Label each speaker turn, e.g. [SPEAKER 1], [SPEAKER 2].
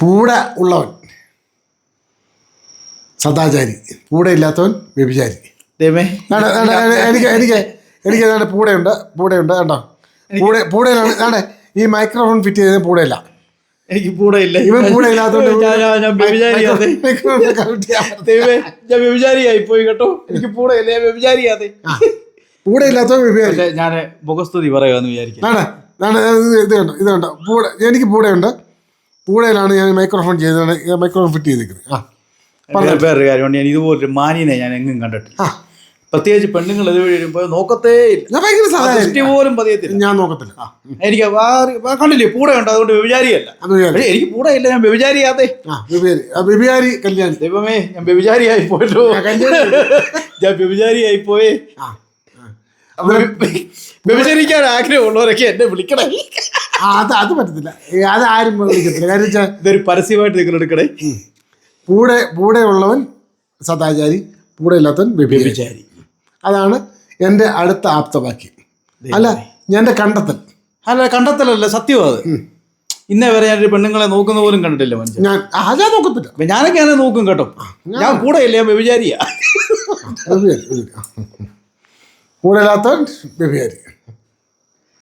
[SPEAKER 1] പൂടെ ഉള്ളവൻ സദാചാരി, പൂടെ ഇല്ലാത്തവൻ വ്യഭിചാരി. എനിക്ക് ഏതാണ്ട് പൂടെയുണ്ട് കണ്ടോ. പൂടയിലാണ് ഈ മൈക്രോഫോൺ ഫിറ്റ് ചെയ്തത്. പൂടയില്ല,
[SPEAKER 2] എനിക്ക് പൂടയില്ല.
[SPEAKER 1] ഇവൻ പൂടെ ഇല്ലാത്തതുകൊണ്ട്
[SPEAKER 2] ഞാൻ വ്യഭിചാരിയായി പോയി കേട്ടോ. എനിക്ക് പൂടയില്ല, ഞാൻ വ്യഭിചാരിയാതെ.
[SPEAKER 1] പൂടെ ഇല്ലാത്തവൻ വ്യഭിചാരി.
[SPEAKER 2] ഞാൻ മുഖസ്തുതി പറയാന്ന് വിചാരിക്കും.
[SPEAKER 1] ഇത് കണ്ടോ പൂടെ. എനിക്ക് പൂടെയുണ്ട്. പൂടയിലാണ് ഞാൻ മൈക്രോഫോൺ ചെയ്തത്, മൈക്രോഫോൺ ഫിറ്റ് ചെയ്തിരിക്കുന്നത്.
[SPEAKER 2] വേറൊരു കാര്യമുണ്ട്, ഞാൻ ഇതുപോലൊരു മാനിനെ ഞാൻ എങ്ങും കണ്ടിട്ടില്ല. പ്രത്യേകിച്ച് പെണ്ണുങ്ങൾ ഇതുവഴി വരുമ്പോൾ നോക്കത്തേ പോലും പതിയത്തില്ല.
[SPEAKER 1] ഞാൻ നോക്കത്തില്ല.
[SPEAKER 2] എനിക്ക് കണ്ടില്ലേ പൂട ഉണ്ട്, അതുകൊണ്ട് വ്യഭിചാരിയല്ല. എനിക്ക് പൂടയില്ല, ഞാൻ വ്യഭിചാരിയാതെ.
[SPEAKER 1] വ്യഭിചാരി കല്യാണി.
[SPEAKER 2] ദൈവമേ, ഞാൻ വ്യഭിചാരിയായി പോയല്ലോ. ഞാൻ വ്യഭിചാരിയായി പോയേ. വ്യഭിചരിക്കാൻ ആഗ്രഹമുള്ളവരൊക്കെ എന്നെ വിളിക്കണേ.
[SPEAKER 1] അത് പറ്റത്തില്ല, അതാരും വിളിക്കത്തില്ല. കാര്യം വെച്ചാൽ
[SPEAKER 2] ഇതൊരു പരസ്യമായിട്ട് നിങ്ങൾ എടുക്കണേ.
[SPEAKER 1] പൂടെ ഉള്ളവൻ സദാചാരി, പൂടെ ഇല്ലാത്തവൻ വ്യഭിചാരി. അതാണ് എൻ്റെ അടുത്ത ആപ്തവാക്യം. അല്ല, എൻ്റെ കണ്ടെത്തൽ.
[SPEAKER 2] അല്ല, കണ്ടെത്തലല്ല, സത്യം അത്. ഇന്നേ വരെ ഞാനൊരു പെണ്ണുങ്ങളെ നോക്കുന്ന പോലും കണ്ടിട്ടില്ല മനുഷ്യൻ.
[SPEAKER 1] ഞാൻ നോക്കത്തില്ല.
[SPEAKER 2] ഞാനൊക്കെ അങ്ങനെ നോക്കും കേട്ടോ. ഞാൻ കൂടെയില്ല, ഞാൻ വ്യഭിചാരിയാ.
[SPEAKER 1] പൂടെ ഇല്ലാത്തവൻ വ്യഭിചാരി.